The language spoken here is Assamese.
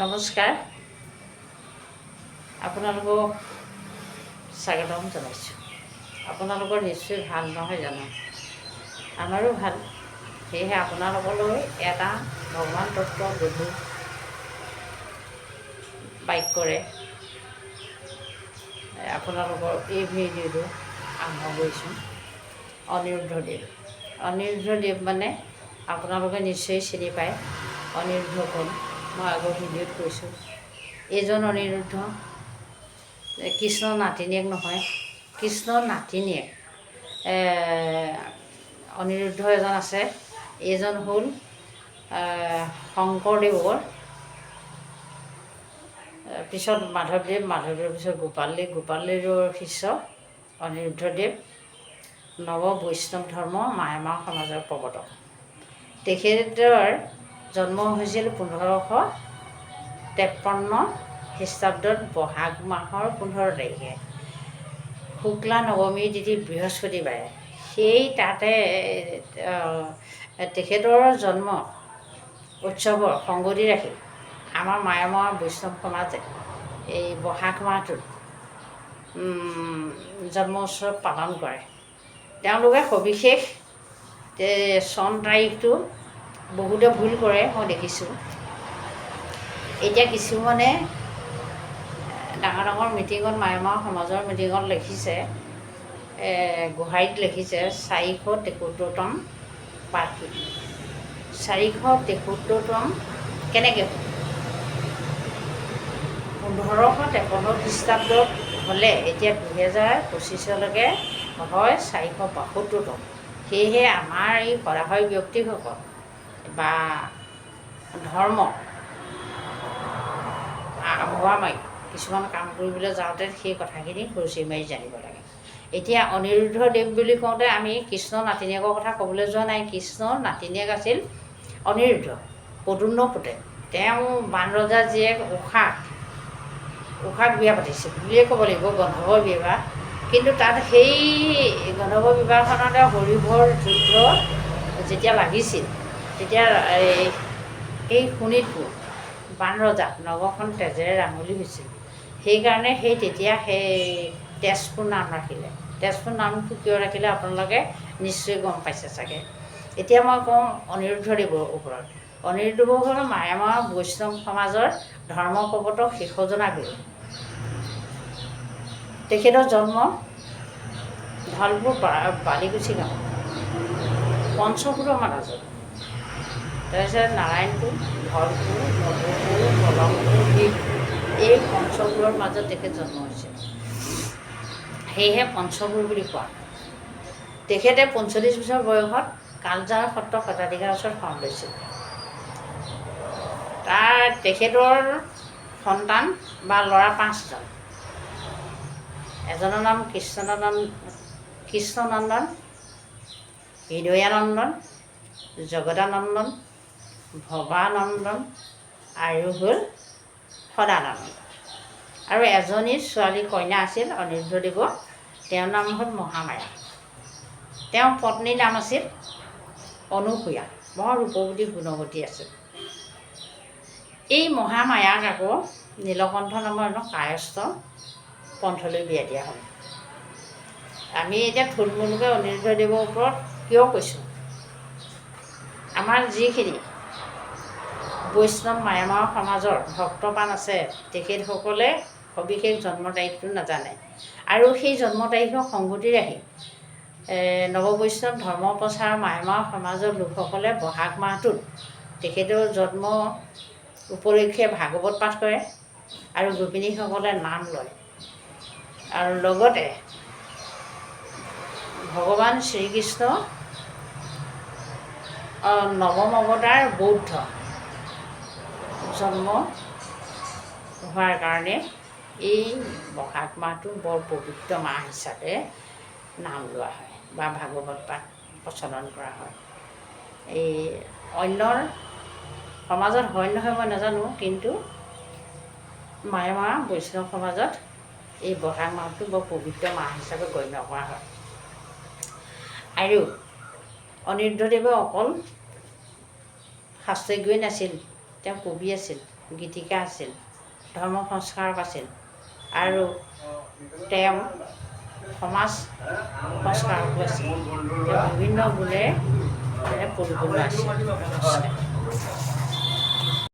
নমস্কাৰ, আপোনালোকক স্বাগতম জনাইছোঁ। আপোনালোকৰ নিশ্চয় ভাল নহয় জানো? আমাৰো ভাল। সেয়েহে আপোনালোকলৈ এটা ভগৱান তত্ত্ব গধুৰ বাক্যৰে আপোনালোকৰ এই ভিডিঅ'টো আৰম্ভ কৰিছোঁ। অনিৰুদ্ধদেৱ। অনিৰুদ্ধদেৱ মানে আপোনালোকে নিশ্চয় চিনি পায়। অনিৰুদ্ধ কোন? মই আগৰ ভিডিঅ'ত কৈছোঁ। এইজন অনিৰুদ্ধ কৃষ্ণৰ নাতিনীয়েক নহয়, কৃষ্ণৰ নাতিনীয়েক অনিৰুদ্ধ এজন আছে। এইজন হ'ল শংকৰদেৱৰ পিছত মাধৱদেৱ, মাধৱদেৱৰ পিছত গোপালদেৱৰ শিষ্য অনিৰুদ্ধদেৱ নৱ বৈষ্ণৱ ধৰ্ম মায়ামাৰ সমাজৰ প্ৰৱৰ্তক। তেখেতৰ জন্ম হৈছিল 1553 খ্ৰীষ্টাব্দত বহাগ মাহৰ 15 তাৰিখে শুক্লা নৱমী তিথি বৃহস্পতিবাৰে। সেই তাতে তেখেতৰ জন্ম উৎসৱৰ সংগতি ৰাখি আমাৰ মায়ামাৰ বৈষ্ণৱ সমাজে এই বহাগ মাহটোত জন্ম উৎসৱ পালন কৰে। তেওঁলোকে সবিশেষ চন তাৰিখটো বহুতে ভুল কৰে, মই দেখিছোঁ। এতিয়া কিছুমানে ডাঙৰ ডাঙৰ মিটিঙত, মায়ামাৰ সমাজৰ মিটিঙত লিখিছে, গোহাৰিত লিখিছে 473তম বাৰ্ষিক। 473তম কেনেকৈ হ'ল? 1553 খ্ৰীষ্টাব্দত হ'লে এতিয়া 2025লৈকে হয় 472তম। সেয়েহে আমাৰ এই সদাশয় ব্যক্তিসকল বা ধৰ্ম ভুৱা মাৰি কিছুমান কাম কৰিবলৈ যাওঁতে সেই কথাখিনি খৰচি মাৰি জানিব লাগে। এতিয়া অনিৰুদ্ধদেৱ বুলি কওঁতে আমি কৃষ্ণৰ নাতিনীয়েকৰ কথা ক'বলৈ যোৱা নাই। কৃষ্ণৰ নাতিনীয়েক আছিল অনিৰুদ্ধ, পদুন্ন পুতেক। তেওঁ বান ৰজাৰ জীয়েক উষাক বিয়া পাতিছিল বুলিয়ে ক'ব লাগিব, গন্ধৰ্ব বিবাহ। কিন্তু তাত সেই গন্ধৰ্ব বিবাহখনতে হৰিহৰ যুদ্ধ যেতিয়া লাগিছিল, তেতিয়া এই শোণিতপুৰ বান ৰজাক নগৰখন তেজেৰে ৰাঙলী হৈছিল। সেইকাৰণে তেতিয়া তেজপুৰ নাম ৰাখিলে। তেজপুৰ নামটো কিয় ৰাখিলে আপোনালোকে নিশ্চয় গম পাইছে চাগে। এতিয়া মই কওঁ অনিৰুদ্ধদেৱৰ ওপৰত। অনিৰুদ্ধদেৱ হ'ল মায়ামাৰ বৈষ্ণৱ সমাজৰ ধৰ্ম প্ৰৱৰ্তক শীৰ্ষজনা গুৰু। তেখেতৰ জন্ম ধলপুৰ বালিকুচি গাঁৱত পঞ্চপুৰৰ মাজত। তাৰপিছত নাৰায়ণপুৰ, ধলপুৰ, মধুপুৰ, কলমপুৰ, এই পঞ্চপুৰৰ মাজত তেখেত জন্ম হৈছিল। সেয়েহে পঞ্চপুৰ বুলি কোৱা। তেখেতে 45 বছৰ বয়সত কালজাৰ সত্ৰ শতাধিকাৰ ওচৰত শৰণ লৈছিল। তেখেতৰ সন্তান বা ল'ৰা 5জন। এজনৰ নাম কৃষ্ণনন্দন, হৃদয়ানন্দন, জগদানন্দন, ভৱানন্দন আৰু হ'ল সদানন্দ। আৰু এজনী ছোৱালী কন্যা আছিল অনিৰুদ্ধদেৱৰ, তেওঁৰ নাম হ'ল মহামায়া। তেওঁৰ পত্নীৰ নাম আছিল অনুসূয়া, বৰ ৰূপৱতী গুণৱতী আছিল। এই মহামায়াক আকৌ নীলকণ্ঠ নামৰ এজন কায়স্থ পন্থলৈ বিয়া দিয়া হ'ল। আমি এতিয়া থুলমূলকৈ অনিৰুদ্ধদেৱৰ ওপৰত কিয় কৈছোঁ? আমাৰ যিখিনি বৈষ্ণৱ মায়ামাৰ সমাজৰ ভক্তপ্ৰাণ আছে, তেখেতসকলে সবিশেষ জন্ম তাৰিখটো নাজানে। আৰু সেই জন্ম তাৰিখৰ সংগতি ৰাখি নৱবৈষ্ণৱ ধৰ্ম প্ৰচাৰ মায়ামাৰ সমাজৰ লোকসকলে বহাগ মাহটোত তেখেতৰ জন্ম উপলক্ষে ভাগৱত পাঠ কৰে আৰু গোপিনীসকলে নাম লয়। আৰু লগতে ভগৱান শ্ৰীকৃষ্ণ নৱম অৱতাৰ বৌদ্ধ জন্ম হোৱাৰ কাৰণে এই বহাগ মাহটো বৰ পবিত্ৰ মাহ হিচাপে নাম লোৱা হয় বা ভাগৱত পাঠ প্ৰচলন কৰা হয়। এই অন্যৰ সমাজত হয় নহয় মই নাজানো, কিন্তু মায়ামা বৈষ্ণৱ সমাজত এই বহাগ মাহটো বৰ পবিত্ৰ মাহ হিচাপে গণ্য কৰা হয়। আৰু অনিৰুদ্ধদেৱে অকল শাস্ত্ৰজ্ঞই নাছিল, তেওঁ কবি আছিল। গীতিকা আছিল, ধৰ্ম সংস্কাৰক আছিল আৰু তেওঁ সমাজ সংস্কাৰকো আছিল। তেওঁ বিভিন্ন গুণেৰে পৰিপূৰ্ণ আছিল। নমস্কাৰ।